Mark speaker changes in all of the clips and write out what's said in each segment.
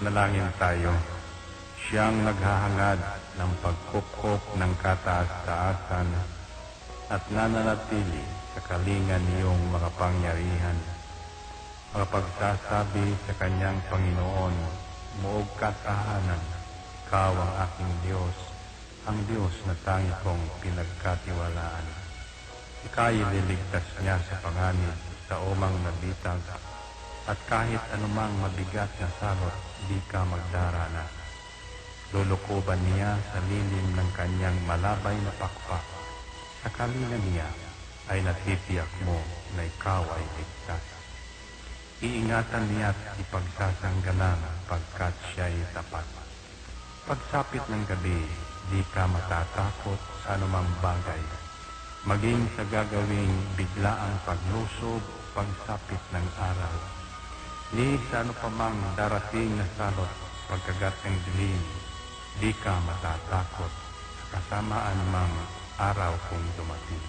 Speaker 1: Manalangin tayo. Siyang naghahangad ng pagkupkop ng kataas-taasan at nananatili sa kalingan niyong makapangyarihan. Makapagsasabi sa kanyang Panginoon, muog katahanan, ikaw ang aking Diyos, ang Diyos na tangi kong pinagkatiwalaan. Ika'y ililigtas niya sa panganib sa umang nabitag, at kahit anumang mabigat na salot, di ka magdarana. Lulukuban niya sa lilim ng kanyang malabay na pakpak. Sa kalinga niya ay natitiyak mo na ikaw ay ligtas. Iingatan niya at ipagsasanggalang pagkat siya'y tapat. Pagsapit ng gabi, di ka matatakot sa anumang bagay. Maging sa gagawing biglaang paglusob, pagsapit ng araw. Ni sa ano pa mang darating na salot, pagkagat ng dilim, di ka matatakot sa kasamaan mang araw kung dumating.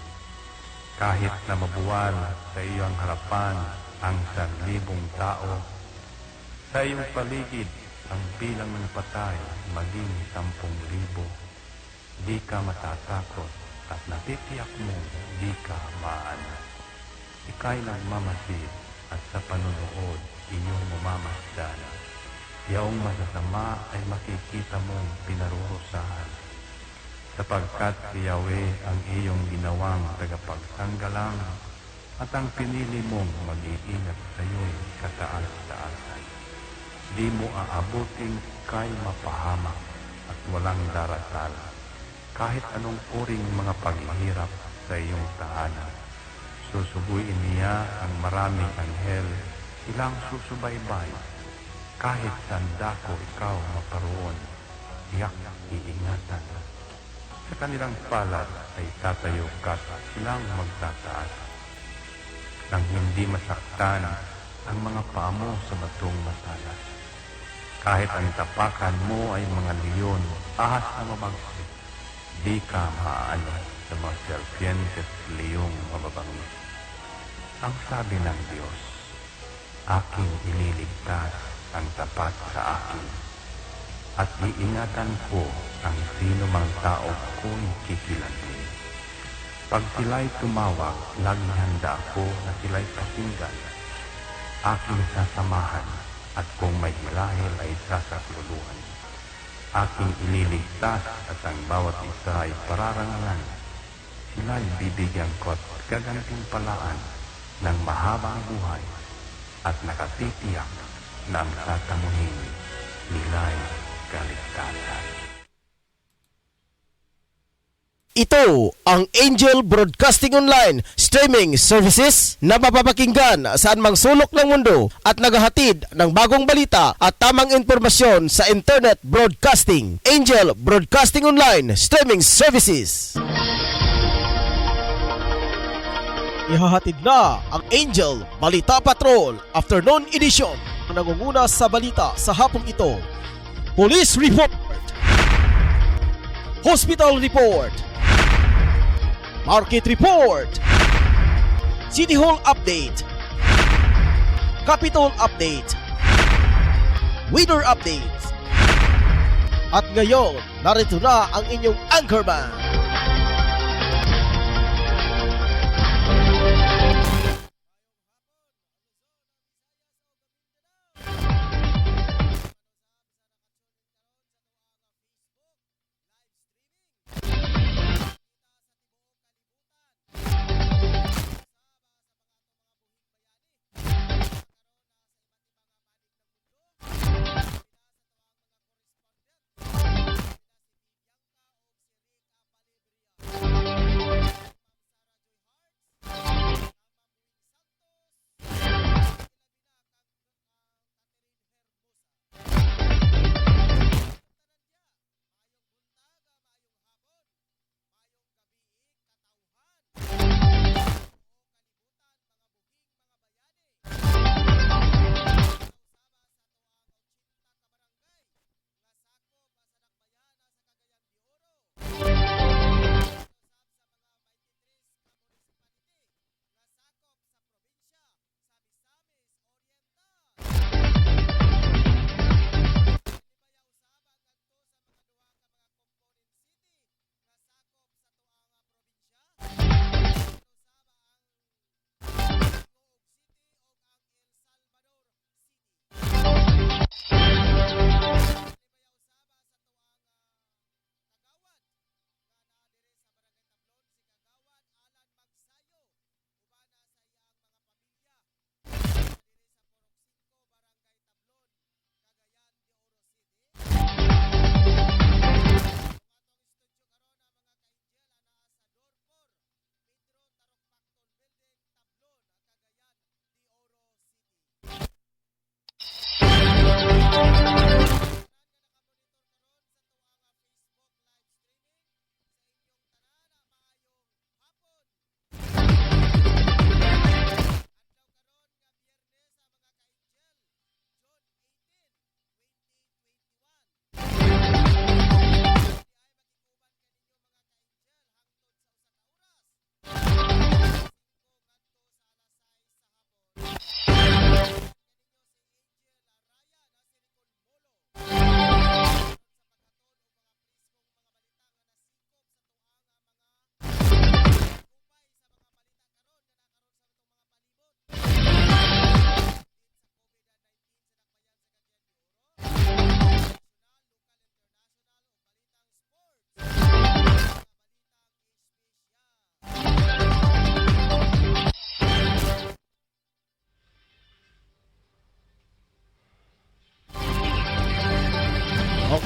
Speaker 1: Kahit na mabuwal sa iyong harapan ang 1,000 tao, sa iyong paligid ang bilang ng patay maging 10,000, di ka matatakot at natitiyak mo di ka maano. Ika'y nagmamasid at sa panunood inyong mamamasdan. Yaong masasama ay makikita mong pinarurusahan, sapagkat si Yahweh ang iyong ginawang tagapagsanggalang at ang pinili mong mag-iingat sa iyo'y kataas-taasan. Di mo aabuting kay mapahamak at walang darasal, kahit anong uring mga paghihirap sa iyong tahanan. Susubuin niya ang maraming anghel, ilang susubaybay. Kahit sandako ikaw maparoon, tiyak iingatan. Sa kanilang palad ay tatayo ka at silang magtataas, nang hindi masaktan ang mga paa mo sa batong matalas. Kahit ang tapakan mo ay mga leon, ahas na mabagsik, di ka maaano sa mga serpiente at leong mababangis. Ang sabi ng Diyos, aking ililigtas ang tapat sa akin, at iingatan ko ang sino mang tao ko'y kikilantin. Pag sila'y tumawag, laging handa ako na sila'y pakinggan. Aking sasamahan, at kung may hilahil ay sasakluluhan. Aking ililigtas at ang bawat isa ay pararangalan. Sila'y bibigyan ko at gagantimpalaan ng mahabang buhay, at nakatitiyak na ang tatamuhin nila'y kaligtasan.
Speaker 2: Ito ang Angel Broadcasting Online streaming services na mapapakinggan saan mang sulok ng mundo at naghahatid ng bagong balita at tamang impormasyon sa internet broadcasting. Angel Broadcasting Online streaming services. Ihahatid na ang Angel Balita Patrol Afternoon Edition. Nangunguna sa balita sa hapong ito: Police Report, Hospital Report, Market Report, City Hall Update, Capitol Update, Weather Update. At ngayon, narito na ang inyong anchorman,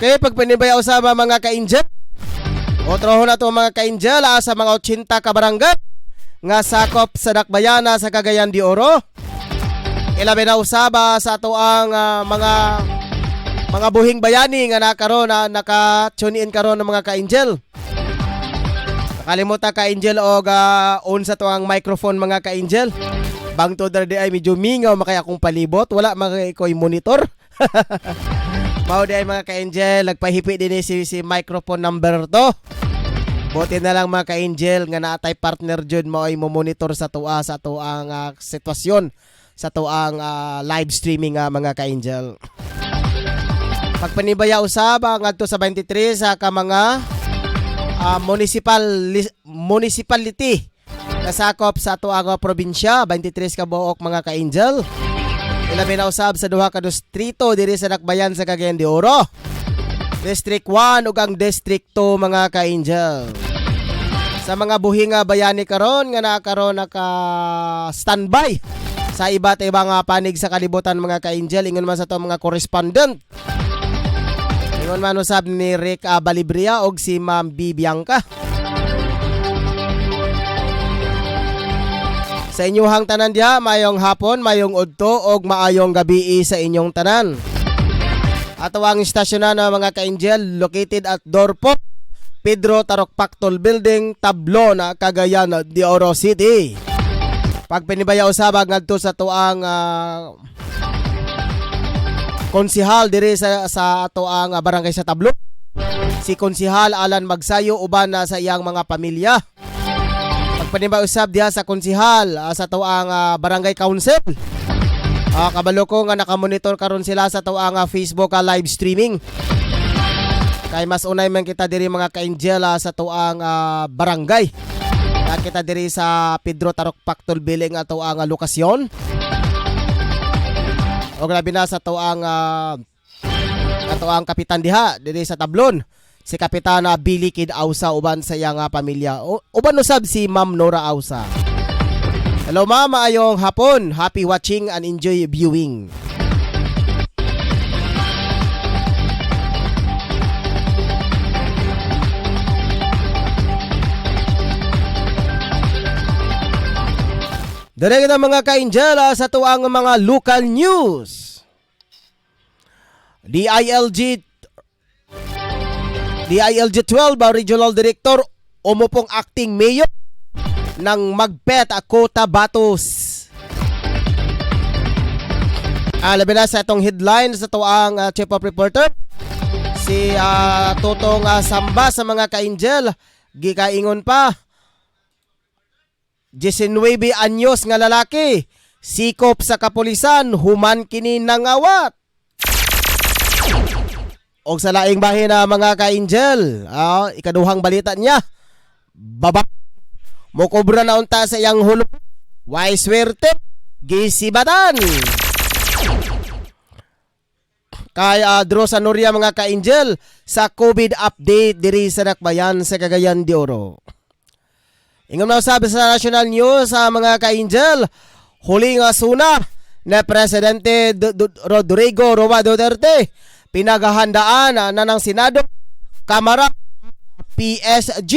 Speaker 2: Okay, pagpanibaya usaba mga ka-angel. Otroho na to mga ka-angel sa mga 80 ka barangay nga sakop sa Dakbayana sa Cagayan de Oro. Ilabi na usaba sa ato ang mga buhing bayani nga nakaroon na naka-tune in karon ng mga ka-angel. Nakalimutan ka-angel og on sa to ang microphone mga ka-angel. Bang to di ay medyo mingaw makaya akong palibot, wala ko'y monitor. Mao di ay mga ka-angel, nagpahipi din si microphone number to. Buti na lang mga ka-angel nga naatay partner jud mo ay mo-monitor sa tuwa sa to ang sitwasyon sa to ang live streaming mga ka-angel. Pagpanibaya usab ngadto sa 23 sa ka mga municipality kasakop sa to ang probinsya, 23 ka buok mga ka-angel. Ilabi na usab sa duha ka distrito diri sa Dakbayan sa Cagayan de Oro. District 1 ug ang District 2 mga ka-angel. Sa mga buhing bayani karon nga naka standby sa iba't ibang panig sa kalibutan mga ka-angel, ingon man sa to mga correspondent. Ingon man usab ni Rick Balibria og si Ma'am Bibiangka. Sa inyong tanan diha, mayong hapon, mayong udto og maayong gabi sa inyong tanan. Ato ang istasyonan ng mga ka-angel located at Dorpo, Pedro Tarokpaktol Building, Tablo na Cagayan de Oro City. Pagpinibaya usabag ngadto sa tuang konsihal diri sa ato ang barangay sa Tablo. Si Konsihal Alan Magsayo uban na sa iyang mga pamilya. Pagpinibaya usab diha sa konsihal sa tuang barangay council. Kabalo ko nga nakamonitor karon sila sa tuang Facebook live streaming. Kay mas unay man kita diri mga ka-angel sa tuang barangay. Kita diri sa Pedro Tarokpaktol Building ato ang lokasyon. O grabe na sa tuang kapitan diha diri sa Tablon. Si Kapitan Billy Kid Ausa uban sa iyang pamilya. Uban usab si Ma'am Nora Ausa. Hello ma'am, maayong hapon. Happy watching and enjoy viewing. Dari kita mga ka-angel sa tuang mga local news. DILG 12 Regional Director umupong acting mayor ng Magpet Cotabatos. Labi na sa itong headline sa tuang Chief of Reporter si Totong Samba sa mga ka-angel. Gikaingon pa 19 anyos nga lalaki sikop sa kapulisan human kini nangawat. Og sa laing bahin na mga ka-angel, ikaduhang balita niya, baba mo kobra na unta sa iyang hulo. Way swerte gisibatan. Kay Dro sa Noria mga ka-angel sa COVID update diri sa Dakbayan sa Cagayan de Oro. Ingon na sabi sa national news sa mga ka-angel, huling suna na Presidente Rodrigo Roa Duterte pinaghahandaan na ng Senado, Kamara, PSG.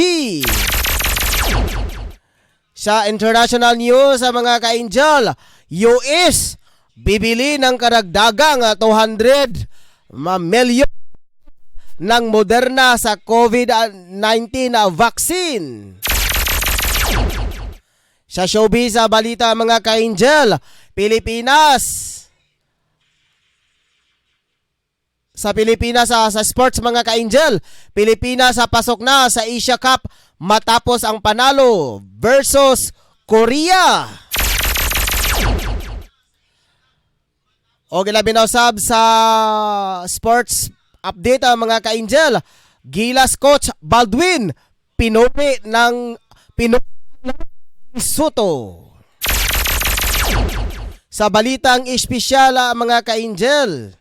Speaker 2: Sa international news sa mga ka-angel, US bibili ng karagdagang 200 milyon ng Moderna sa COVID-19 vaccine. Sa showbiz sa balita mga ka-angel, Pilipinas sa sports mga ka-angel, Pilipinas pasok na sa Asia Cup matapos ang panalo versus Korea. O gilabi na usab sa sports update mga ka-angel, Gilas coach Baldwin pinuri ng Soto. Sa balitang espesyal mga ka-angel,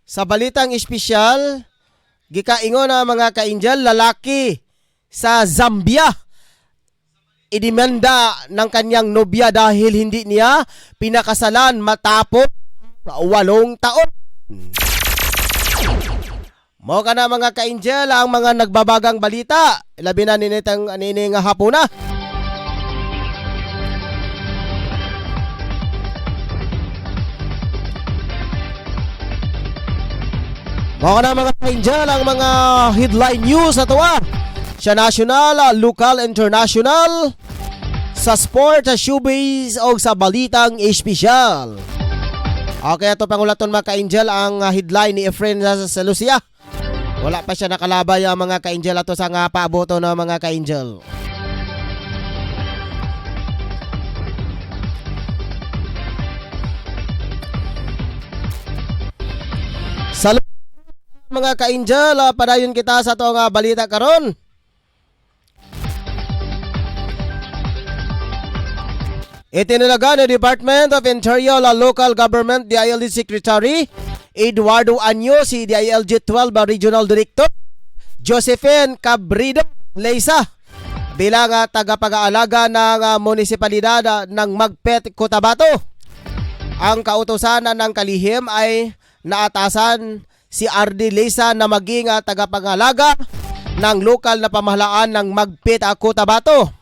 Speaker 2: sa balitang espesyal, gikaingon na mga ka-angel, lalaki sa Zambia idimanda ng kanyang nobya dahil hindi niya pinakasalan matapos taon. Mo ka na mga ka-angel ang mga nagbabagang balita. Labi na ninitang anining hapon na. Mo ka na mga ka-angel ang mga headline news na tuwa. Sa national, local, international, sa sport, sa showbiz o sa balitang espesyal. Okay, ito pangulaton mga ka-angel ang headline ni Efren sa Lucia. Wala pa siya nakalabay ang mga ka-angel ato sa nga paaboto ng mga ka-angel. Sa mga ka-angel, padayon kita sa itong balita karon. Itinalaga ni Department of Interior Local Government DILG Secretary Eduardo Anyo si DILG 12 Regional Director Josephine Cabrido Leisa bilang tagapag-aalaga ng munisipalidad ng Magpet, Cotabato. Ang kautusan ng kalihim ay naatasan si RD Leisa na maging tagapag-aalaga ng lokal na pamahalaan ng Magpet, Cotabato.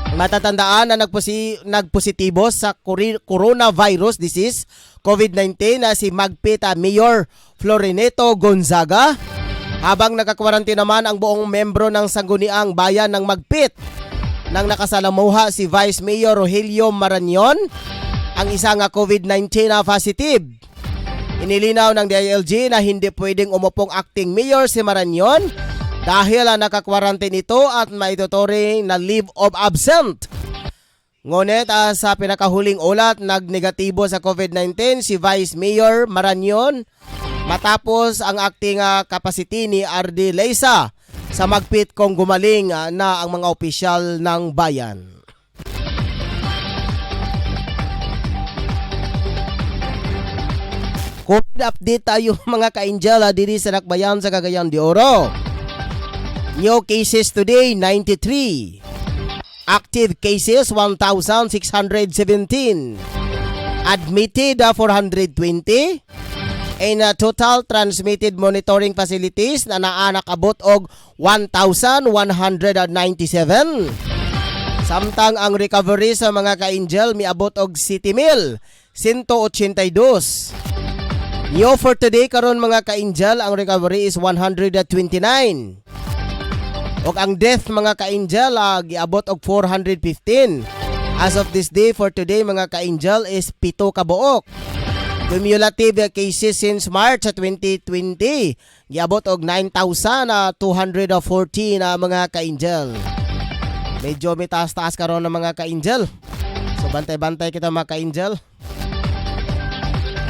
Speaker 2: Matatandaan na nagpositibo sa coronavirus disease COVID-19 na si Magpet Mayor Florineto Gonzaga, habang nakakwarantin naman ang buong membro ng sangguniang bayan ng Magpet. Nang nakasalamuha si Vice Mayor Rogelio Marañon, ang isang COVID-19 positive. Inilinaw ng DILG na hindi pwedeng umupong acting mayor si Marañon dahil nakakwarantin ito at maituturing na leave of absent. Ngunit sa pinakahuling ulat, nagnegatibo sa COVID-19 si Vice Mayor Marañon matapos ang acting capacity ni RD Leisa sa Magpet kung gumaling na ang mga opisyal ng bayan. COVID update tayo mga ka-angel diri sa Nakbayan sa Cagayan de Oro. New cases today, 93. Active cases, 1,617. Admitted, 420. And total transmitted monitoring facilities na nakabot og 1,197. Samtang ang recovery sa mga ka-angel miabot og 7,182. New for today karon mga ka-angel, ang recovery is 129. Og ang death mga ka-angel giabot og 415. As of this day for today mga ka-angel is 7 kabuok. Cumulative cases since March 2020 giabot og 9,214 mga ka-angel. Medyo may taas-taas karon ng mga ka-angel. So bantay-bantay kita mga ka-angel.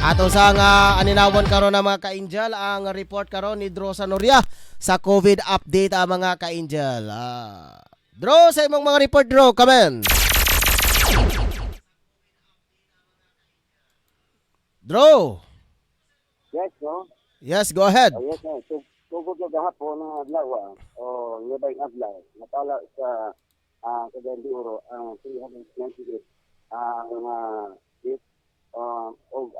Speaker 2: Ato sa nga aninawon karon ng mga ka-angel, ang report karon ni Dro Sanoria sa COVID update mga ka-angel. Dro, sa imong mga report Dro, kamen. Dro.
Speaker 3: Yes, no?
Speaker 2: Yes, go ahead.
Speaker 3: Yes, no. Tugod na gahapon ng adlaw, o yabay ng adlaw, natala sa Cagayan de Oro, ang 398 mga hit, o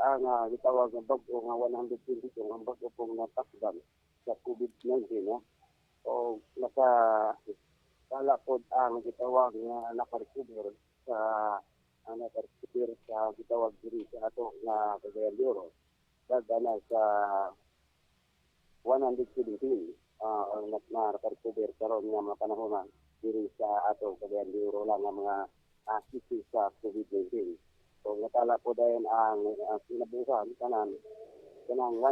Speaker 3: ang gitawag ng bago nga 122 ang bago pong natakdan sa COVID-19, no? O nakatala po ang gitawag nga nakarecover sa gitawag diri sa ato nga Cagayan de Oro. Dagana sa 117 ang nakarecover karon nga mga panahon diri sa ato Cagayan de Oro lang nga mga cases sa COVID-19. So natala po dahil ang sinabuhan kanang 1,619,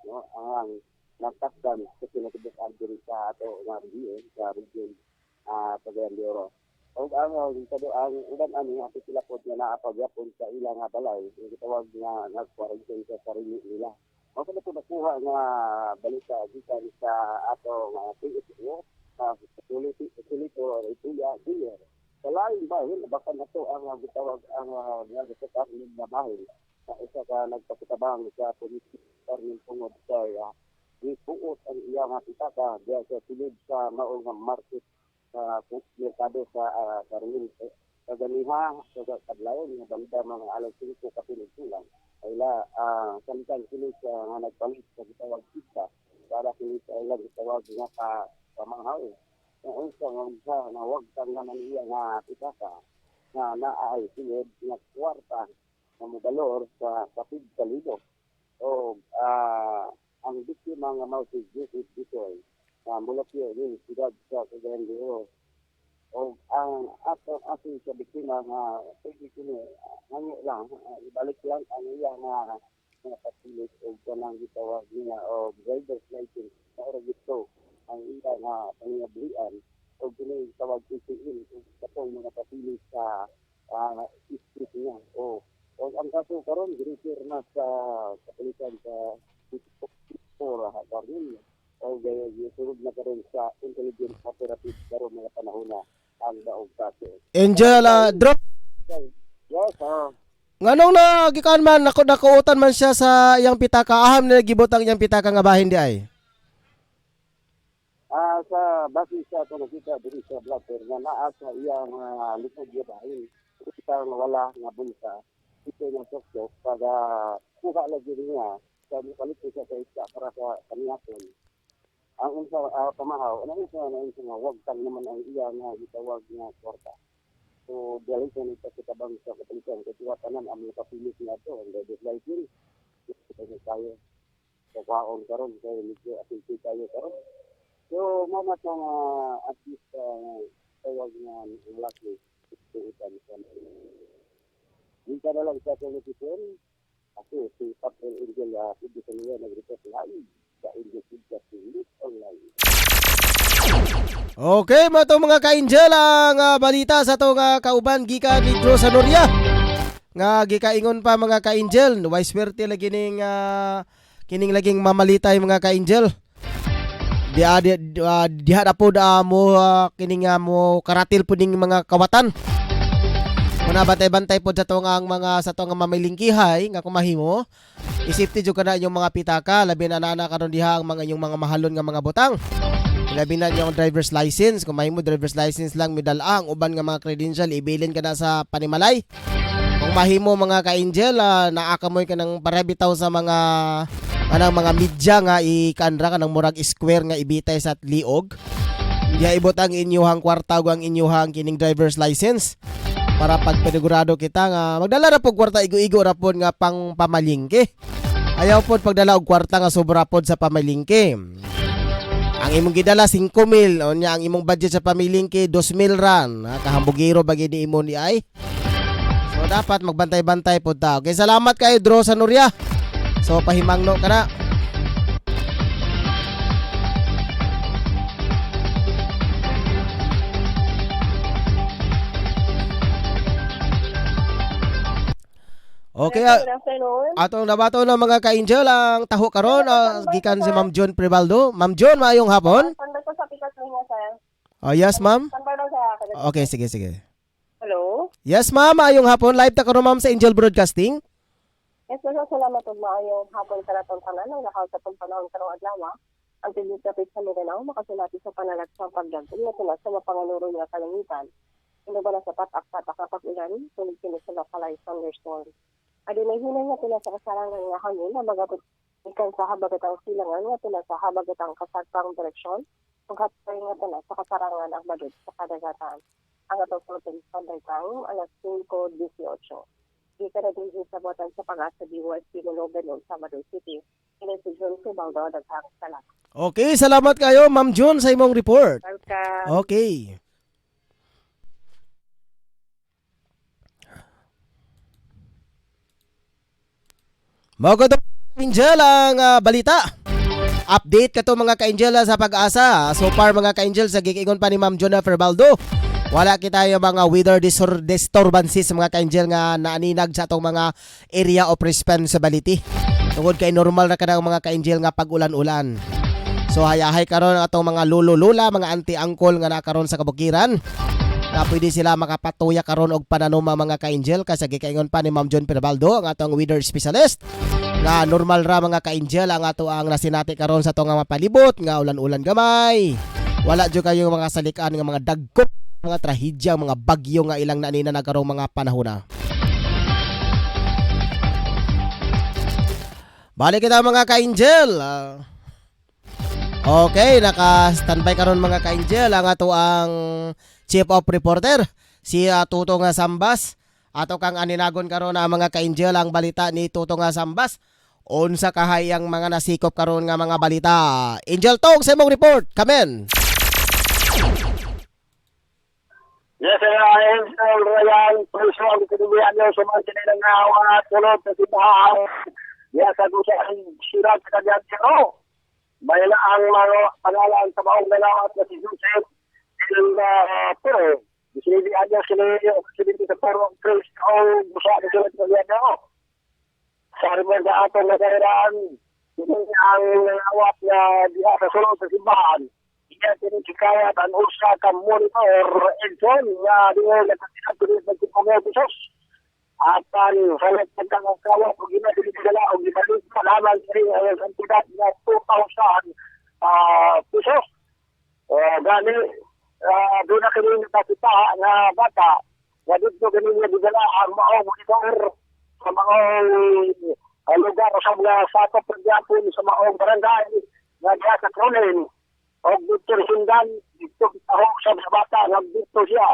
Speaker 3: no? Ang nagtakdan sa pinatubukan diri sa ato nga region Cagayan de Oro. O ang uban ani ato sila po na naapagyapon sa ilang balay, yung gitawag nga nag-quarantine sa sarili nila. Mao pa po nakuha nga balita gikan sa ato nga PSO facility or ituya diya. Sa lain bahin, baka na ito ang gitawag ang nagkakar ng bahin na isa ka nagpakitabang sa politiker ng pungod sa ipuot ang iyang pitaka diya sa silid sa maong market sa merkado sa kaganiha sa kadlawon nga banda mga alas 5 kapilig lang. Ayla samtang kini nga nagpalit sa gitawag kita para kini sa ilang gitawag nga pamanghaw. Ang unsa nga wag kang naman iya nga pitaka na naay silid nga kwarta nga mobalor sa kapig kalido. O ang biktima nga mao si Joseph Bitoy mula kiyo ni siyudad sa Cagayan de Oro. O ang ato sa biktima nga pwede kini hangi lang ibalik lang ang iya nga patilit o kanang gitawag niya o driver's license sa oro gito ang iya nga pangablian o kini tawag PCL o katong mga patilit sa isip niya o ang kaso karon girefer na sa kapulisan sa Pora Garmin o gaya gisulod na karon sa intelligence operative karon mga panahon na ang daog kaso.
Speaker 2: Angel, drop.
Speaker 3: Yes,
Speaker 2: Nganong nagikan man nakuutan man siya sa iyang pitaka aham na gibot ang iyang pitaka nga bahin di ay.
Speaker 3: Sa base sa ito nakita diri sa blogger nga naa sa iyang likod niya bahin. Kita nga wala nga bulsa. Ito yung sosyo pag kuha lagi niya sa mukalit siya sa isa para sa kaniyapon. Ang unsa pamahaw, ang unsa nga wag kang naman ang iya nga gitawag nga kwarta. So, dahil sa nito kita bang sa kapulisan, kasi watanan ang mga kapilis nga ito, ang driver's license, kita nyo tayo sa kwaon karon kaya medyo atinti tayo karon. So, mga itong at least tawag nga ang laki, ituutan sa mga. Hindi ka na lang sa television, kasi si Patrol Angel, hindi sa niya nag-report live sa Angel Podcast online.
Speaker 2: Okay, mo itong mga ka-angel ang balita sa itong kauban gikan ni Drew Sanoria. Nga gikaingon pa mga ka-angel, way swerte lagi ning kining laging mamalitay mga ka-angel. Diha na po mo kining mo karatil po ning mga kawatan. Muna bantay-bantay po sa itong sa itong mamilingkihay nga kumahimo. Isipti jud kana yung mga pitaka, labi na nana karon diha ang yung mga mahalon nga mga butang. Labi na yung driver's license. Kung mahimo driver's license lang midala ang uban nga mga credential ibilin ka na sa panimalay. Kung mahimo mga ka-angel naakamoy ka ng parabitaw sa mga mga media nga ikandra ka ng murag square nga ibitay sa liog. Diya ibot ang inyuhang kwarta o ang inyuhang kining driver's license para pag pinigurado kita nga magdala ra pog kwarta igo-igo ra pod nga pang pamalingke. Ayaw pod pagdala og kwarta nga sobra pod sa pamalingke. Ang imong gidala 5,000 o nya ang imong budget sa pamilingki 2,000 ran. Kahambugiro bagi ni imo ni ay. So dapat magbantay-bantay pod ta. Okay, salamat kay Drew Sanoria. So pahimangno ka na. Okay, atong nabato na mga ka-angel ang taho karon gikan si Ma'am John Prebaldo. Ma'am John, maayong hapon.
Speaker 4: Sandal ko sa pikas niya, sir.
Speaker 2: Oh, yes, ma'am.
Speaker 4: Sandal daw sa
Speaker 2: Okay, sige.
Speaker 4: Hello?
Speaker 2: Yes, ma'am, maayong hapon. Live ta karon ma'am sa Angel Broadcasting.
Speaker 4: Yes, salamat og maayong hapon sa natong tanan ang nakaw sa panahon karong adlaw. Ang tigit kapit sa Mindanao makasulati sa panalagsang pagdagdag na sa mapanganuro nga kalangitan. Ino ba na sa patak-patak kapag ulan, sulit kini sa localized thunderstorm. Adunay hinay nga tula sa kasarangan nga hangin na magabot ikan sa habagatang silangan nga tula sa habagatang kasagpang direksyon ug hatay nga tula sa kasarangan ang badut sa kadagatan. Ang atong floating standard time alas 5:18. Di ka na din sa botan sa pag-asa BYSP Malogan sa Sabado City. Kini si John Subaldo daghang salamat.
Speaker 2: Okay, salamat kayo Ma'am John sa imong report.
Speaker 4: Welcome.
Speaker 2: Okay. Mga ka-angel ang balita. Update kato mga ka-angel sa pag-asa. So far mga ka-angel sa gikingon pa ni Ma'am Jennifer Baldo. Wala kita yung mga weather disturbances mga ka-angel nga naaninag sa atong mga area of responsibility. Tungod kay normal na kanang mga ka-angel nga pag-ulan-ulan. So hayahay karon atong mga lolo-lola, mga auntie-uncle nga nakaron sa kabukiran. Na pwede sila makapatuya karon og pananuma mga ka-angel kasi gikaingon pa ni Ma'am John Perbaldo ang atong weather specialist nga normal ra mga ka-angel ang ato ang nasinati karon sa atong mga palibot nga ulan-ulan gamay. Wala jud kayo mga salikan nga mga dagkop mga trahedya, mga bagyo nga ilang nanina nagkarong mga panahon na. Balik kita mga ka-angel. Okay, naka-standby karon mga ka-angel ang ato ang Chief of Reporter si Tutong Sambas. Ato kang aninagon karon na mga ka-angel ang balita ni Tutong Sambas. Unsa kahayang mga nasikop karon nga mga balita. Angel Tong sa imong report. Kamen.
Speaker 3: Yes, sir. Angel Ryan, puso ang kinibihan niyo sa mga sinilang at tulog sa simbahan. Yes, sa gusto ang sirat sa kanyang siro. May na ang mga pangalan sa maong nalawat na si Joseph Pero, sinibihan niya sinibig sa Puro Christ o gusto ang sirat sa kanyang siro. Sa rimar na atong nakaraan, hindi ang nalawat na diha sa sulod sa simbahan. Iya tinikikayat ang usa ka monitor Edson na diyo nagkasinatuloy sa Panginoon at ang salat pagkakasawa o ginadala o gibalik malaman sa rin ang santidad na 2,000 pesos. Gani, doon na kami nakakita na bata na dito kami nagdala ang maong monitor sa mga lugar sa mga sakop pagyapon sa maong barangay na diya sa Cronin. O dito sindan, dito kitahok sa bata, nagdito siya,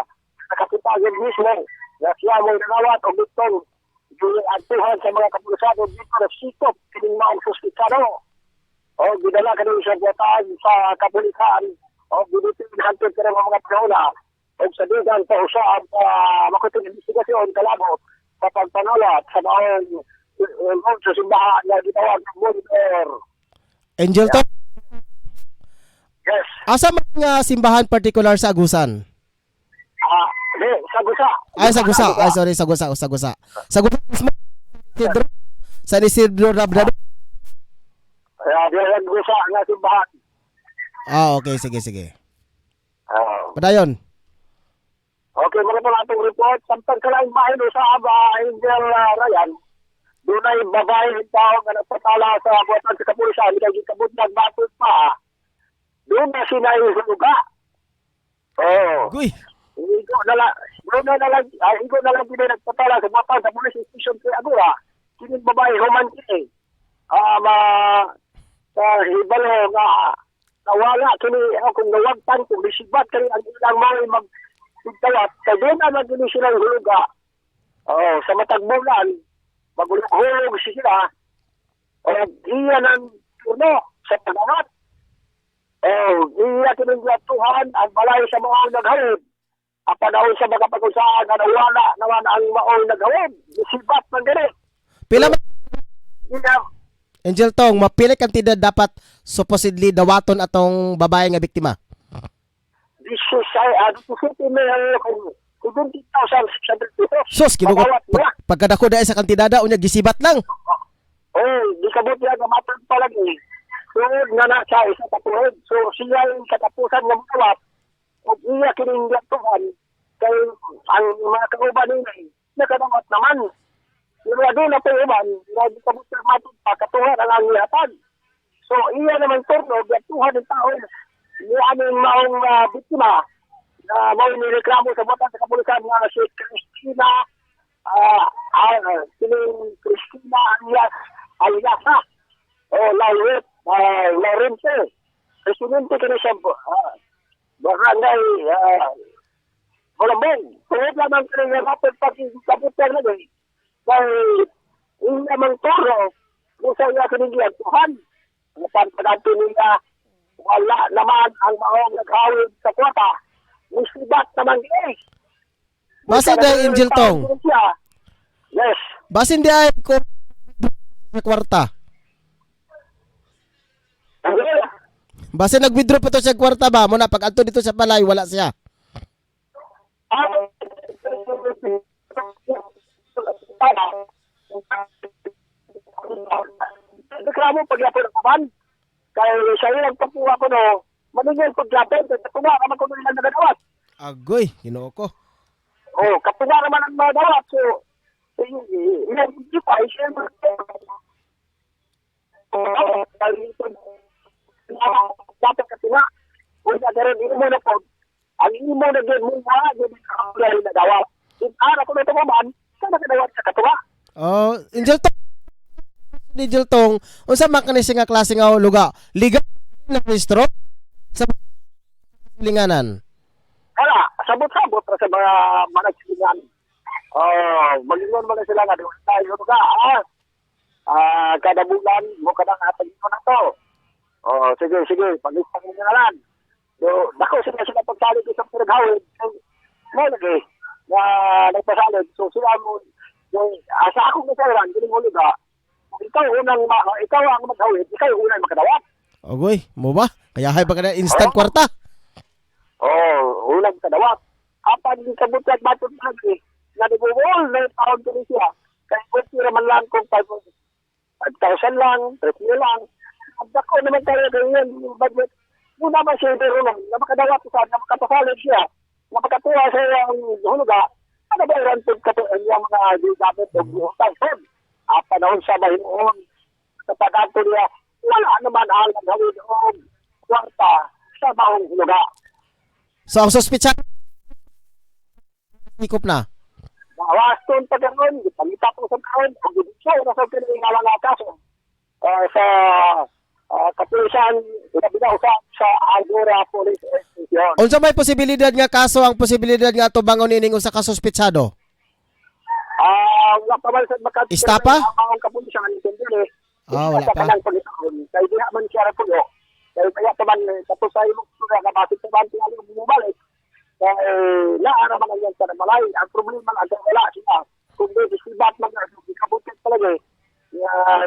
Speaker 3: nakapitagan mismo, na siya mong nanawat o dito, atuhan sa mga kapulisado dito na sikop, kining maong suspitsado. O gidala ka rin siya buwatan sa kapulisan, o dito pinahantod ka rin mga pinauna, o sa digan sa usaan sa makuting investigasyon, kalabo, sa pagpanawat, sa maong sa simbahan na gitawag ng monitor.
Speaker 2: Angel Tong.
Speaker 3: Yes.
Speaker 2: Asa mga simbahan particular sa Agusan?
Speaker 3: Sagusa.
Speaker 2: Sagusa. Sorry, Sagusa. Sagusa mismo. Sa Isidro Labrador.
Speaker 3: Sagusa nga simbahan.
Speaker 2: Okay. Sige. Padayon.
Speaker 3: Okay, mga pala itong report. Samtang ka lang bahay sa Angel Ryan, doon ay babae tao nga nagpatala sa buwatan sa kapulisan, kaya gikabot nagbatod pa. Doon na sinayin sa luga.
Speaker 2: Guy.
Speaker 3: Igo na lang din nagpatala sa buwatan sa police station kay Agura. Kining babae human kini. Sa hibalo nga nawala kini kung nawagtan kung resibat kani ang ilang mga magtawat. Kaya doon na magkini silang huluga. Sa matagbulan, magulog-hulog sila. Iya ng turno sa pagawat. Iya kinunggatuhan ang balay sa mga naghawid. Apanahon sa mga pag-usaan na nawala naman ang maong naghawid. Isibat man gani.
Speaker 2: Pila man
Speaker 3: Iya.
Speaker 2: Angel Tong, mapili kantidad dapat supposedly dawaton atong babae nga biktima?
Speaker 3: This is kung 20,600 pesos.
Speaker 2: Sus, kinugot. Pagkadako dahil sa kantidada, unya gisibat lang.
Speaker 3: Di kabut yan, namatod pa lagi. Sunod nga na siya, isa katulad. So, siya yung katapusan ng mawat. O iya kininggatuhan, kay ang mga kauban nila, nakanangot naman. Pero doon na po uban, hindi kabut na matod pa, katuhan ang angihatan. So, iya naman turno, gatuhan ng tao, yung aming maong biktima, na may nireklamo sa buwatan sa kapulisan nga si Christina, Christina Aliasa, Lawrence, Presidente ka na siya, barangay, Malambong. Kaya lamang ka rin rapid pag-kaputan na din, kaya yung lamang toro, kung sa iya kinigyan, Tuhan, ang pagpagante nila, wala naman ang maong naghawid sa kwata, musibat naman eh.
Speaker 2: Basta dahil Angel Tong.
Speaker 3: Yes.
Speaker 2: Basin di ay ko sa kwarta. Basta nag-withdraw pa to sa kwarta ba? Muna pag alto dito sa balay, wala siya.
Speaker 3: Reklamo pagyapon ng kaban. Kaya siya yung nagpapuha ko no, maningil pagyapon, kapunga naman ko nila nagadawat.
Speaker 2: Agoy, ginoo ko.
Speaker 3: Kapunga naman ang nagadawat. So, hindi pa, siya dapat kapunga. Kung sa garin, hindi mo na po, Ang imo na gid mo ha, gid ang dali na dawat. Ara ko na tumaman, sana kadawat sa katuwa.
Speaker 2: Oh, Angel Tong, unsa man kanisi nga klase nga huluga? Liga na registro sa linganan.
Speaker 3: Kaya, sabot-sabot ra sa mga managsilingan. Malingon mo na sila nga, doon tayo ka, kada bulan, mo ka nang atagin ko na to. Sige, pag-isang mo na lang. Dako sila pagsalit isang pinaghawid. May lagi, na nagpasalit. So sila mo, sa akong nasaran, hindi mo liga, ikaw ang maghawid, ikaw unang makadawat.
Speaker 2: Ogoy, mo ba? Kaya hay ba ka na instant kwarta?
Speaker 3: Unang kadawat. Apan di kabutag batot lagi. Na di bubol na taon ko siya. Kaya kung tira man lang kung 5,000 lang, 3,000 lang. At ako naman tayo ganyan. Budget. Muna ba siya pero lang. Na makadawat siya. Na makapasalig siya. Na makatuwa sa yung huluga. Ano ba yung rantod yung mga gamit o utang? Panahon sa bahinoon. Sa pag-ato niya. Wala naman alam hawid o kwarta sa bahong huluga.
Speaker 2: So ang suspitsa hikop na.
Speaker 3: Waston pa gano'n, pangita po sa kaon, ang gudisyo na sa pinagawa nga kaso. Sa kapulisan, binaw sa Agora Police Station.
Speaker 2: Unsa may posibilidad nga kaso ang posibilidad nga tubangon ining usa ka suspitsado?
Speaker 3: Nga pamalasad makatid.
Speaker 2: Istapa?
Speaker 3: Ang kapulisan, intendere.
Speaker 2: Wala pa.
Speaker 3: Kaya di man siya rapulo. Kaya kaya taman, tapos sa ilong suga, kapasit sa banti, aling bumubalik. Naara man yan sa malay. Ang problema lang, wala siya. Kung di sibat man nga, kabutin talaga.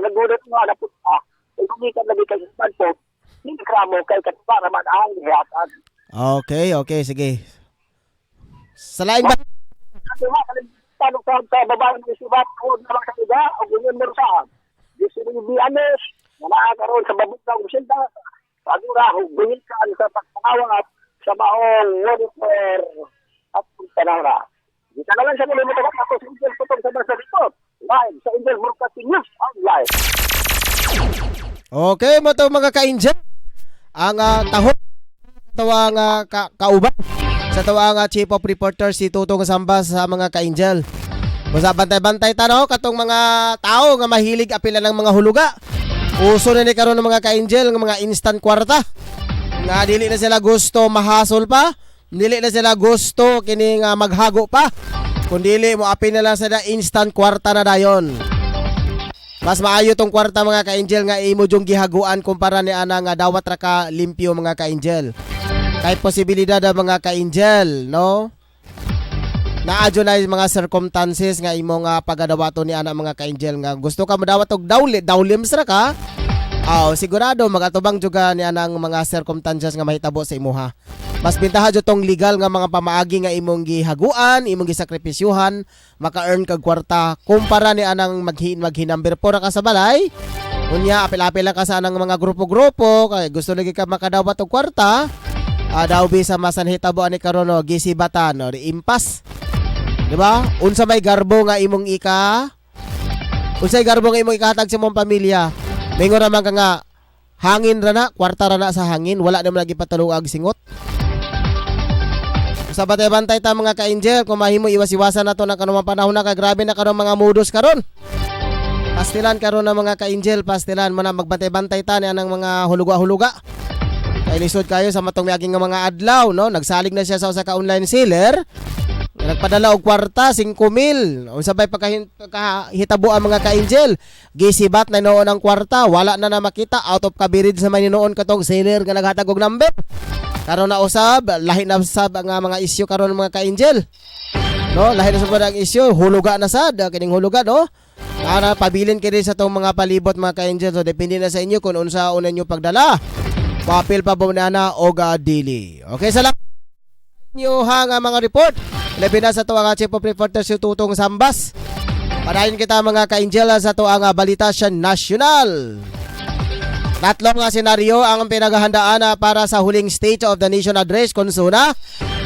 Speaker 3: Nagulat nga, napunta. Kumikan lagi kayo sa banpo. Hindi kramo kay katupara man ang hiyatan.
Speaker 2: Okay, sige. Sa lain ba?
Speaker 3: Kasi nga, tanong sa babae ng sibat, kung naman sa iba, o ganyan mo saan. Yung sinibianes, na nakakaroon sa babuk ng usilda, pagura, huwagin ka sa pagpangawat, sa maong monitor at panara. Di ka na lang siya nalimutan ako sa Angel Putong sa Basa dito. Live sa Angel Broadcasting News online.
Speaker 2: Okay mo to mga ka-Angel. Ang tahon tawang kauban sa tawang Chief of Reporter si Tutong Sambas sa mga ka-Angel. Basta bantay-bantay tanaw katong mga tao nga mahilig apila ng mga huluga. Uso na ni karon ng mga ka-Angel ng mga instant kwarta. Nga dili na sila gusto mahasol pa, dili na sila gusto kini nga maghago pa. Kung dili mo apil na lang sa instant kwarta na dayon. Mas maayo tong kwarta mga ka-Angel nga imo jung gihaguan kumpara ni ana nga dawat ra ka limpyo mga ka-Angel. Kay posibilidad ang mga ka-Angel, no? Naadyo na mga circumstances nga imo nga pagadawato ni ana mga ka-Angel nga gusto ka modawat og dawlims ra ka. Sigurado magatubang juga ni anang mga circumstances nga mahitabo sa imuha. Mas bintaha jud tong legal nga mga pamaagi nga imong gihaguan, imong gisakripisyuhan, maka-earn kag kwarta kumpara ni anang maghinumber 4 ka sa balay. Unya apil-apil lang ka sa anang mga grupo-grupo kay gusto lagi ka makadawat og kwarta. Daw bisa masan hitabo ani karon gisibatan o impas. Di ba? Unsa may garbo nga imong unsay garbo nga imong ikahatag sa imong pamilya? Mingon naman ka nga hangin ra na, kwarta ra na sa hangin, wala naman lagi patuluag singot. Sa bantay-bantay ta mga ka-Angel, kung mahimo iwas-iwasan na to na kanong panahon na grabe na kanong mga modus karon. Pastilan karon na mga ka-Angel, pastilan mo na magbantay-bantay ta ni anang mga huluga-huluga. Kay lisod kayo sa matong miaging nga mga adlaw, no? Nagsalig na siya sa usa ka online seller. Nagpadala og kwarta 5,000. Unsa bay pagkahitabo ang mga ka-Angel? Gisibat na noon ang kwarta, wala na makita, out of coverage sa maninoon katong seller nga naghatag og number. Karon na usab, lahi na usab ang mga isyu karon mga ka-Angel. No, lahi na usab ang isyu, huluga na sad, kining huluga no. Para pabilin kini sa tong mga palibot mga ka-Angel. So depende na sa inyo kung unsa una nyo pagdala. Papil pa ba na og dili. Okay, salamat nyo nga mga report. Labi na sa to ang Chief of Reporter si Tutong Sambas. Padayon kita mga ka-Angel sa to ang balita siya national. Tatlong senaryo ang pinaghahandaan para sa huling State of the Nation address konsuna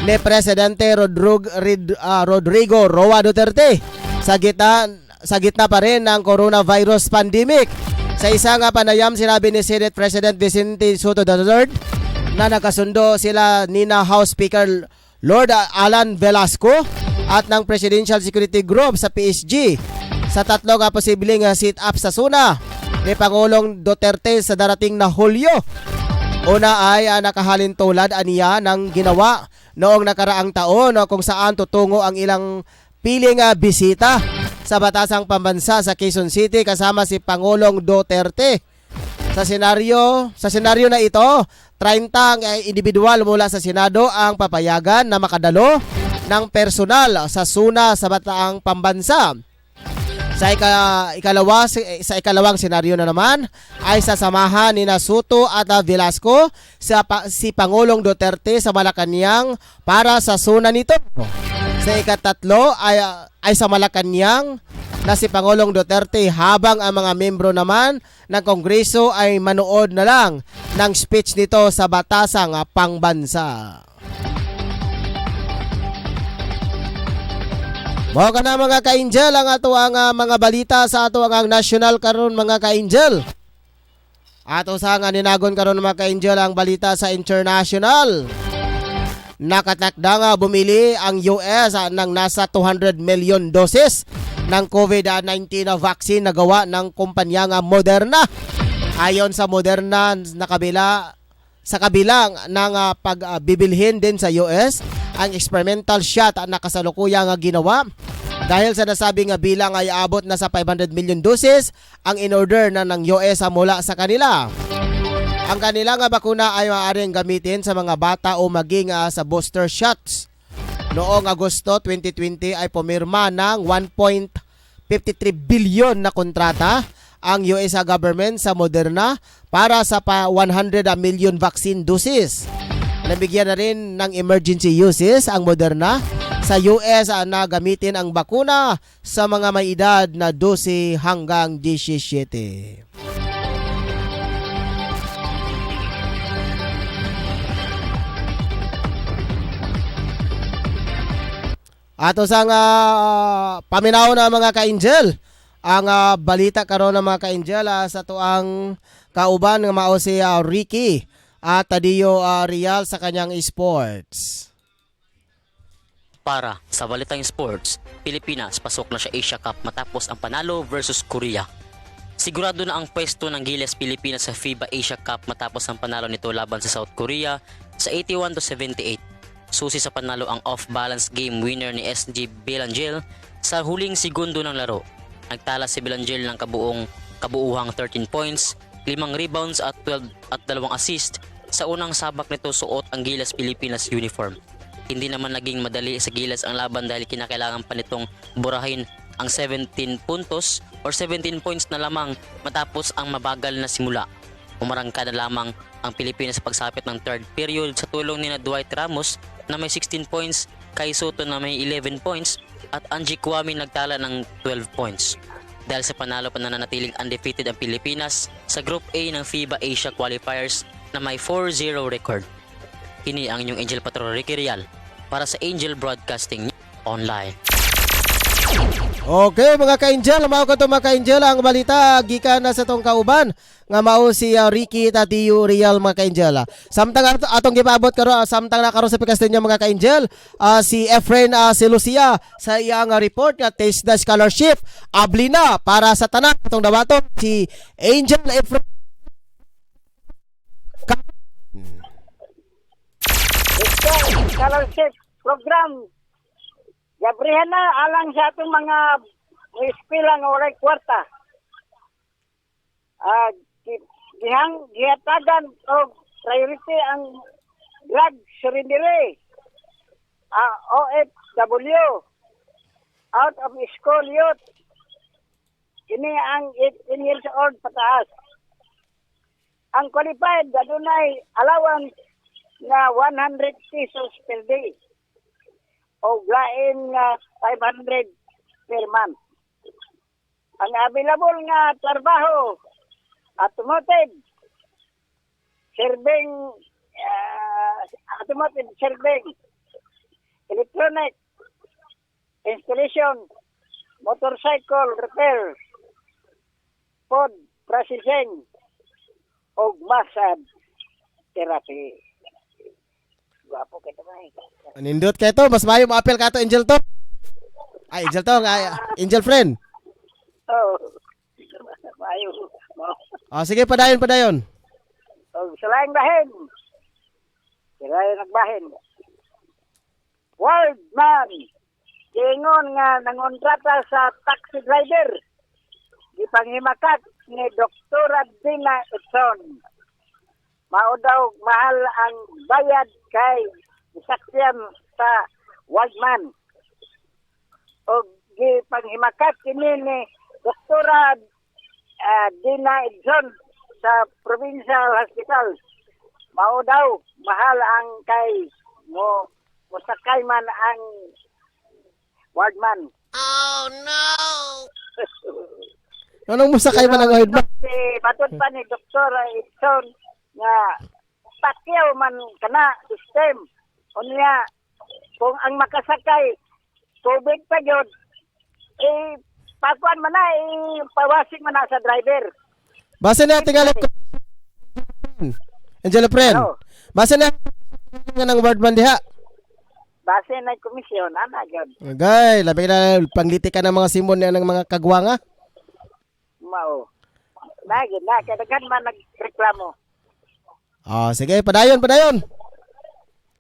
Speaker 2: ni Presidente Rodrigo Roa Duterte sa gitna pa rin ng coronavirus pandemic. Sa isa nga panayam sinabi ni Senate President Vicente Soto III na nagkasundo sila nina House Speaker Lord Alan Velasco at ng Presidential Security Group sa PSG sa tatlo nga posibleng sit-up sa SUNA ni Pangulong Duterte sa darating na Hulyo. Una ay nakahalin tulad aniya ng ginawa noong nakaraang taon kung saan tutungo ang ilang piling bisita sa batasang pambansa sa Quezon City kasama si Pangulong Duterte. Sa senaryo na ito, 30 individual mula sa Senado ang papayagan na makadalo ng personal sa SUNA sa bataang pambansa. Sa ikalawang senaryo na naman ay sasamahan ni Soto at Velasco si Pangulong Duterte sa Malacanang para sa SUNA nito. Sa ikatatlo ay sa Malacanang na si Pangulong Duterte habang ang mga membro naman ng Kongreso ay manood na lang ng speech nito sa batasang pangbansa. Mao ka na mga ka-angel ang ato ang mga balita sa ato ang national karon mga ka-angel. Ato sa nga ninagon karon mga ka-angel ang balita sa international. Nakatakda nga bumili ang US ng nasa 200 million doses ng COVID-19 na vaccine na gawa ng kumpanya nga Moderna. Ayon sa Moderna, sa kabilang ng pagbibilhin din sa US, ang experimental shot na kasalukuyang ginawa. Dahil sa nasabing bilang ay abot na sa 500 million doses ang in-order na ng US mula sa kanila. Ang kanilang bakuna ay maaaring gamitin sa mga bata o maging sa booster shots. Noong Agosto 2020 ay pumirma ng 1.53 billion na kontrata ang US government sa Moderna para sa 100 million vaccine doses. Nabigyan na rin ng emergency uses ang Moderna sa US na gamitin ang bakuna sa mga may edad na 12 hanggang 17. Ato sang paminaw na mga ka-angel ang balita karon ng mga ka-angel sa tuang kauban nga mao si Ricky at Tadio Real sa kanyang sports.
Speaker 5: Para sa balitang sports, Pilipinas pasok na sa Asia Cup matapos ang panalo versus Korea. Sigurado na ang pwesto ng Gilas Pilipinas sa FIBA Asia Cup matapos ang panalo nito laban sa South Korea sa 81-78. Susi sa panalo ang off-balance game winner ni SG Belangel sa huling segundo ng laro. Nagtala si Belangel ng kabuuhang 13 points, 5 rebounds at 2 assist sa unang sabak nito suot ang Gilas Pilipinas uniform. Hindi naman naging madali sa Gilas ang laban dahil kinakailangan pa nitong burahin ang 17 puntos or 17 points na lamang matapos ang mabagal na simula. Umarangka na lamang ang Pilipinas sa pagsapit ng third period sa tulong ni Dwight Ramos na may 16 points, Kai Soto na may 11 points at Angie Kwame nagtala ng 12 points. Dahil sa panalo pananatiling undefeated ang Pilipinas sa Group A ng FIBA Asia Qualifiers na may 4-0 record. Kini ang inyong Angel Patrol Ricky Real para sa Angel Broadcasting Online.
Speaker 2: Okay mga ka-angel, mao ka to mga ka-angel ang balita gikan na sa tong kauban nga mao si Ricky Tadio Real mga ka-angel. Samtang atong gipaabot karon samtang na karon sa Pikasteño mga ka-angel, si Efren si Lucia sa iyang report nga taste the scholarship abli na para sa tanan atong dawaton si Angel Efren.
Speaker 6: Scholarship program gabrihan na alang sa atong mga eskwela nga walay kwarta. Gihatagan o priority ang drug surrendere. OFW out of school youth. Ini ang 18 years old pataas. Ang qualified adunay allowance na 100 pesos per day o lain nga 500 per month. Ang available nga trabaho automotive serving electronic installation, motorcycle repair, food processing o massage therapy. Gwapo ka naman.
Speaker 2: Nindot kay to, mas mayo mo apel ka to Angel to. Ay, Angel to, Angel friend.
Speaker 6: Oh. Mayo.
Speaker 2: Sige, padayon.
Speaker 6: Oh, salayang bahin. Salayang nagbahin. World man. Ingon nga nangontrata sa taxi driver. Di panghimakat ni Dr. Dina Edson. Mao daw mahal ang bayad kay sakyan sa world man. O di panghimakat kini ni Dr. Dina Edson sa Provincial Hospital. Mao daw mahal ang kay musakay man ang wardman.
Speaker 2: Anong musakay man ang wardman?
Speaker 6: Si matod pa ni Dr. Edson nga pakyaw man kana system. Unya kung ang makasakay COVID pa gyud pakuan man na pawasik man na sa driver.
Speaker 2: Base na tingali ko. Angel friend.
Speaker 6: Ano?
Speaker 2: Base na nga ng wardman diha.
Speaker 6: Base na komisyon ana gyud.
Speaker 2: Agay, labi na pangliti ka ng mga simon ng mga kagwanga.
Speaker 6: Mao. Lagi na kadagan man nagreklamo.
Speaker 2: Sige, padayon.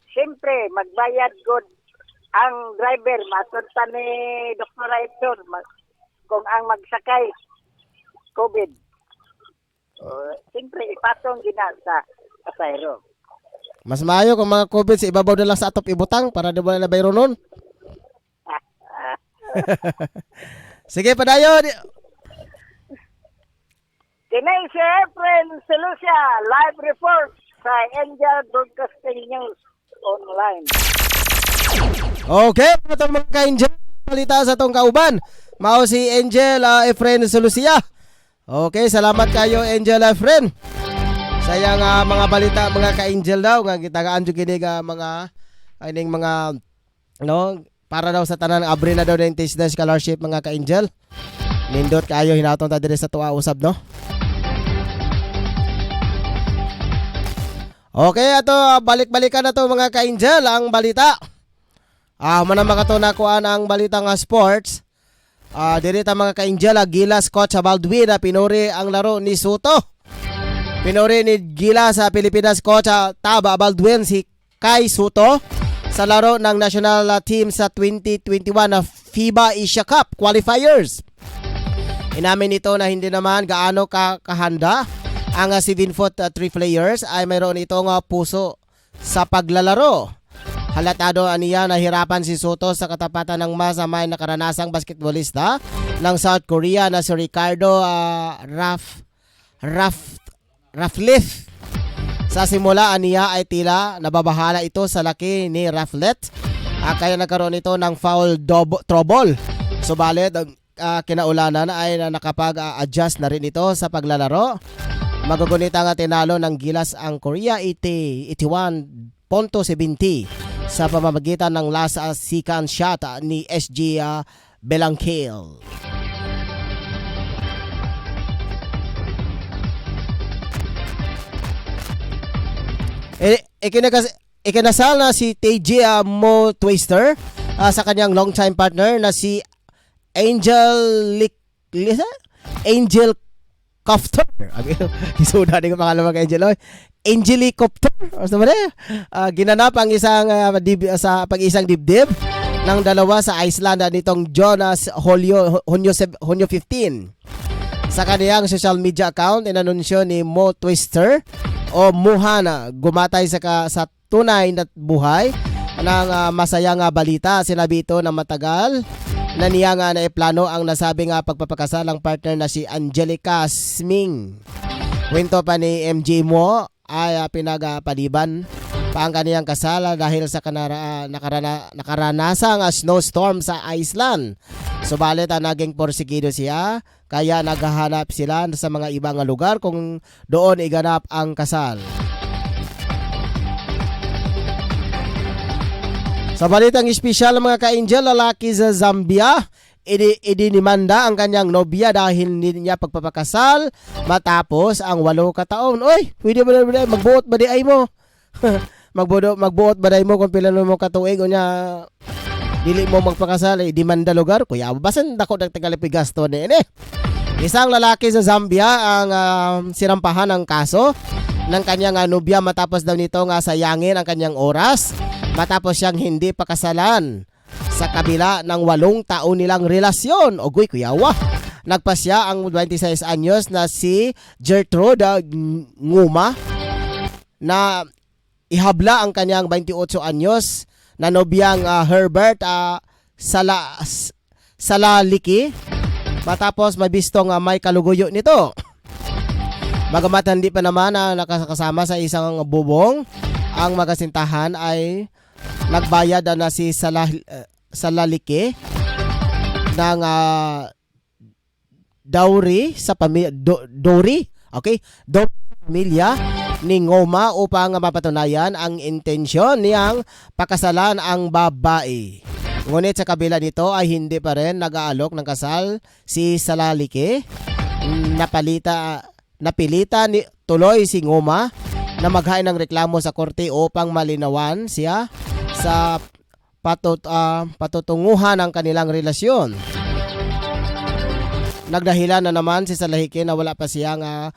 Speaker 6: Siyempre, magbayad good ang driver. Matod pa ni Dr. Edson kung ang magsakay COVID. Siyempre, ipatong gina sa pasayro.
Speaker 2: Mas maayo kung mga COVID sa ibabaw na lang sa atop ibutang para di ba na bayro nun. Sige, padayon.
Speaker 6: Kinay si Efren Celusia, live report sa Angel Broadcasting News Online.
Speaker 2: Okay, mga ka-Angel, balita sa tong kauban. Mao si Angel Efren Solucia. Okay, salamat kayo Angel Efren. Sayang mga balita mga ka-Angel daw nga gitagaan jud kini mga ining mga para daw sa tanan abre na daw ng taste the scholarship mga ka-Angel. Nindot kayo hinaton ta dire sa tuwa usab no. Okay, ato balik-balikan na to mga ka-Angel ang balita. Manang makatuna kuan ang balita nga sports. Diri ta mga ka-Angel, Gilas coach Baldwin na pinuri ang laro ni Soto. Pinuri ni Gilas sa Pilipinas coach Taba Baldwin si Kai Soto sa laro ng national team sa 2021 na FIBA Asia Cup qualifiers. Inamin nito na hindi naman gaano kahanda ang 7'3" players ay mayroon itong puso sa paglalaro. Halatado aniya na hirapan si Soto sa katapatan ng masamay na karanasang basketballista ng South Korea na si Ricardo Raflith. Sa simula aniya ay tila nababahala ito sa laki ni Raflet kaya nagkaroon ito ng foul trouble. Subalit kinaulanan ay nakapag-adjust na rin ito sa paglalaro. Magugunita nga tinalo ng Gilas ang Korea 81.70 sa pamamagitan ng last second shot ni SG Belankil. Ikinasal na si TJ Mo Twister sa kanyang long-time partner na si Angel Copter. Isuda din ko pangalan mga Angel. Angeli Copter. Ginanap ang isang pag-isang dibdib ng dalawa sa Iceland nitong Jonas Hunyo 15. Sa kaniyang social media account, inanunsyo ni Mo Twister o Muhana gumatay sa tunay na buhay ng masayang balita. Sinabi ito na matagal na niya nga naiplano ang nasabing pagpapakasal ng partner na si Angelica Sming. Kwento pa ni MJ Mo ay pinagpaliban pa ang kaniyang kasal dahil sa nakaranasang snowstorm sa Iceland. Subalit naging porsigido siya kaya naghahanap sila sa mga ibang lugar kung doon iganap ang kasal. Sa balitang espesyal mga ka-Angel, lalaki sa Zambia, idinimanda ang kanyang nobya dahil hindi niya pagpapakasal matapos ang 8 kataon. Oy, pwede ba magbuot ba di ay mo? magbuot baday mo kung pila mo katuig unya dili mo magpakasal demanda lugar kuya basan dako dagtagalip gasto ni ini. Isang lalaki sa Zambia ang sinampahan ng kaso ng kanyang nobya matapos daw nito nga sayangin ang kanyang oras matapos siyang hindi pakasalan sa kabila ng 8 taon nilang relasyon. Ogoy kuyawa. Nagpasya ang 26 anyos na si Gertrude Nguma na ihabla ang kanyang 28 anyos na nobyang Herbert Salaliki matapos mabistong may kaluguyo nito. Bagamat hindi pa naman nakakasama sa isang bubong, ang magasintahan ay nagbayad na si Salaliki ng dowry sa pamilya pamilya ni Ngoma upang mapatunayan ang intensyon niyang pakasalan ang babae. Ngunit sa kabila nito ay hindi pa rin nag-aalok ng kasal si Salaliki. Napilita ni tuloy si Ngoma na maghain ng reklamo sa korte upang malinawan siya sa patutunguhan ng kanilang relasyon. Nagdahilan na naman si Salaliki na wala pa siyang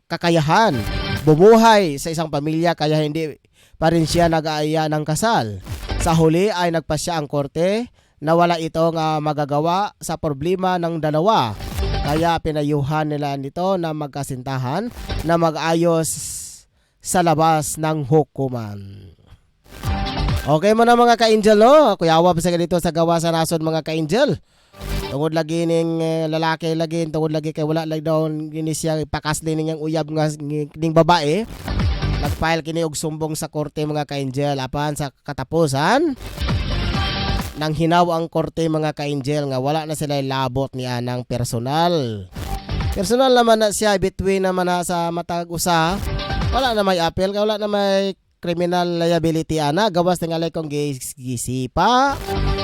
Speaker 2: kakayahan bumuhay sa isang pamilya kaya hindi pa rin siya nag-aaya ng kasal. Sa huli ay nagpasya ang korte na wala itong magagawa sa problema ng dalawa. Kaya pinayuhan nila nito na magkasintahan na mag-ayos sa labas ng hukuman. Okay mo na mga ka-angel no? Kuyawa pa sa ganito sa gawa sa nasod mga ka-angel. Tungod lagi ning lalaki lagi, tungod lagi kay wala lang daw gini siya ipakasli niyang uyab nga ning babae. Nagfile kini og sumbong sa korte mga ka-angel apan sa katapusan nang hinaw ang korte mga ka-angel nga wala na sila labot niya ng personal. Personal naman na siya between naman na sa matag usa. Wala na may appeal, wala na may criminal liability ana gawas tingalay kong gisipa,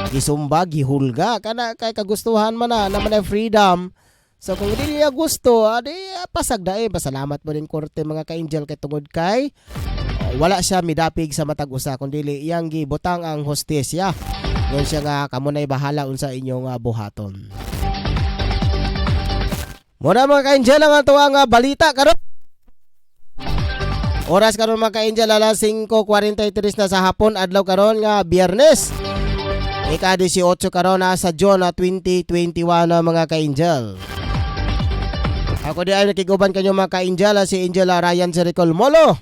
Speaker 2: gisumba, gihulga kana kay kagustuhan man na naman ay freedom. So kung hindi niya gusto, pasagdae, pasalamat mo din korte mga ka-angel kay tungod kay wala siya midapig sa matag usa kundi iyang gibutang ang hostesya. Ngon siya nga kamo nay bahala unsa inyong buhaton. Muna mga ka-angel ang ato ang balita karon. Oras karon mga ka-angel alas 5:43 na sa hapon adlaw karon nga Biyernes. Ika-18 karon sa June 2021 mga ka-angel. Ako di ay nakiguban kanyo mga ka-angel si Angel Ryan Jericho Molo.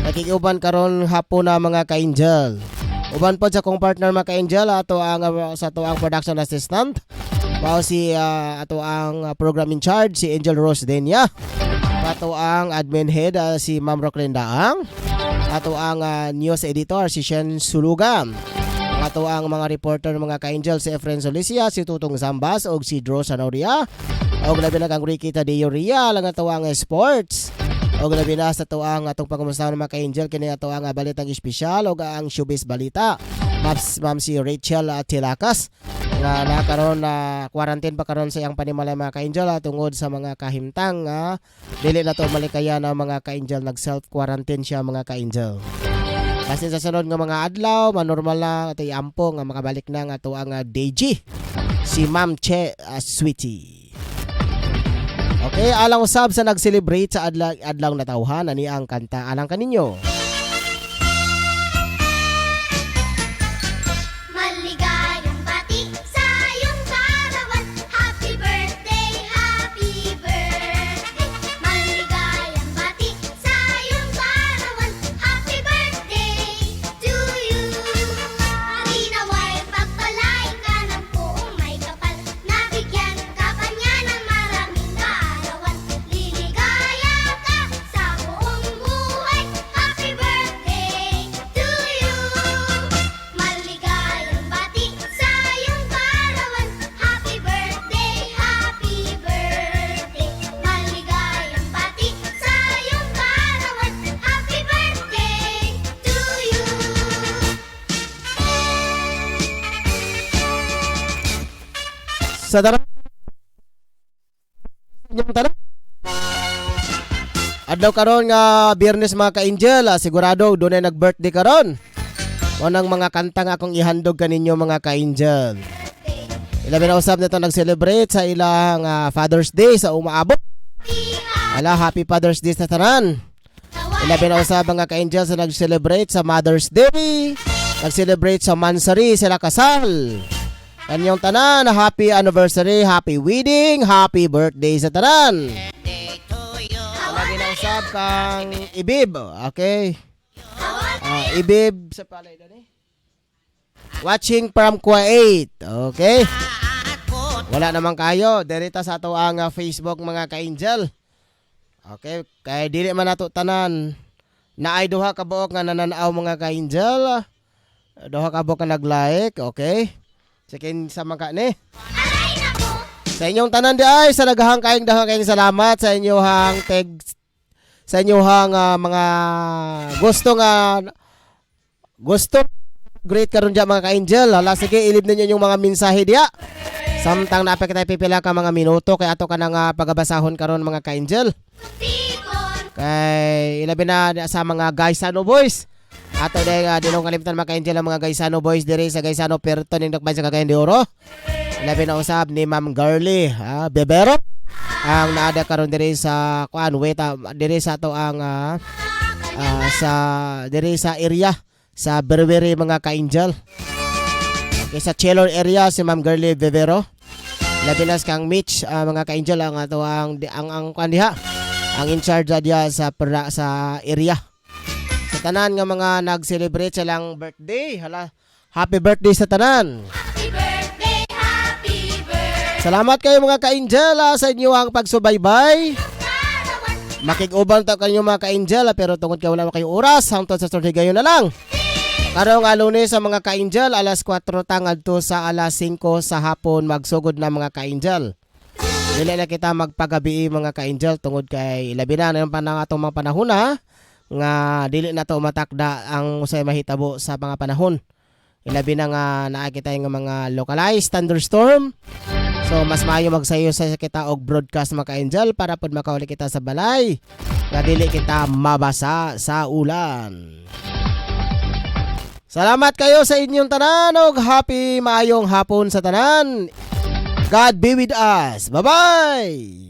Speaker 2: Nakiguban karon hapon na mga ka-angel. Uban po sa kong partner mga ka-angel ato ang sa ato ang production assistant. Mao si ato ang program in charge si Angel Rose Denia. Ato ang admin head si Ma'am Rocklyn Daang. Ato ang news editor si Shen Sulugan. Ato ang mga reporter mga ka-angel si Efren Solicia, si Tutong Zambas og si Drew Sanoria. Og labi na kang Ricky Tadeo Ria lang ato ang sports. Og labi na sa ato ang atong pangumustahan mga ka-angel kini ato ang balitang espesyal og ang showbiz balita. Ma'am si Rachel Tilakas nga nakaroon na quarantine pa karon sa iyang panimalay mga ka-angel tungod sa mga kahimtang dili na to malikaya na mga ka-angel nag self quarantine siya mga ka-angel. Kasi sa sunod nga mga adlaw manormal na ato ampo nga makabalik na nga ato ang DG si Ma'am Che Sweetie. Okay, alang usab sa nag-celebrate sa adlaw na tawhan ani ang kanta alang kaninyo.
Speaker 7: Maligayang bati sa iyong karawan. Happy birthday, happy birthday. Maligayang bati sa iyong karawan. Happy birthday to you. Di naway pagpalain ka ng buong may kapal. Nabigyan ka pa niya ng maraming kaarawan. Liligaya ka sa buong buhay. Happy birthday to you. Maligayang bati sa iyong karawan. Happy birthday, happy birthday. Maligayang bati sa iyong karawan. Happy birthday to you.
Speaker 2: Sa darang inyong tanong. Adlaw karon nga Biyernes mga ka-angel, sigurado dunay nag-birthday karon. Unang mga kanta nga akong ihandog kaninyo mga ka-angel. Ilabi na usab nito nag-celebrate sa ilang Father's Day sa umaabot. Ala, happy Father's Day sa tanan. Ilabi na usab mga ka-angel sa nag-celebrate sa Mother's Day. Nag-celebrate sa Mansari sila kasal. Kanyang tanan, happy anniversary, happy wedding, happy birthday sa tanan. Ilabi na usab kang Ibib, okay? Ibib sa palay doon eh. Watching from Kuwait. Okay? Wala naman kayo. Dirita sa ato ang Facebook mga ka-angel. Okay? Kaya dili man nato tanan. Naay duha ka buok nga nananaw mga ka-angel. Duha ka buok nga nag-like. Okay? Sikin sa mga ni. Sa inyong tanan di ay sa daghang kayong salamat sa inyong sa inyong mga gusto great karon dyan mga ka-angel. Hala, sige, ilib ninyo yung mga mensahe diya. Samtang napay kita pipila ka mga minuto kay ato ka nang pagabasahon karon mga ka-angel. Kay ilabi na sa mga Gaisano boys. Ato day dinong kalimtan mga ka-angel ang mga Gaisano boys diri sa Gaisano Perto ning Dakbayan sa Cagayan de Oro. Ilabi na usab ni Ma'am Girly Bebero ang naada karon diri sa diri sa ato ang sa diri sa area sa Berweri mga ka-angel. Okay, sa Chelor area si Ma'am Girly Bebero. Labinas kang Mitch mga ka-angel ang ato ang kandiha ang in charge diya sa area. Sa tanan nga mga nag-celebrate silang birthday. Hala, happy birthday sa tanan.
Speaker 7: Happy birthday, happy birthday.
Speaker 2: Salamat kayo mga ka-angel sa inyo ang pagsubaybay. Makig-uban ta kanyo mga ka-angel pero tungod kay wala kayo oras hangtod sa storge gayon na lang. Karong Lunes sa mga ka-angel alas 4 ngadto sa alas 5 sa hapon magsugod na mga ka-angel. Dili na kita magpagabi mga ka-angel tungod kay labi na ng atong mga panahon nga dili na to matakda ang usay mahitabo sa mga panahon. Ilabi na nga nakakita yung mga localized thunderstorm. So mas maayo magsayo sa kita og broadcast mga ka-angel para pod makauli kita sa balay. Nga dili kita mabasa sa ulan. Salamat kayo sa inyong tanan og happy maayong hapon sa tanan. God be with us. Bye-bye.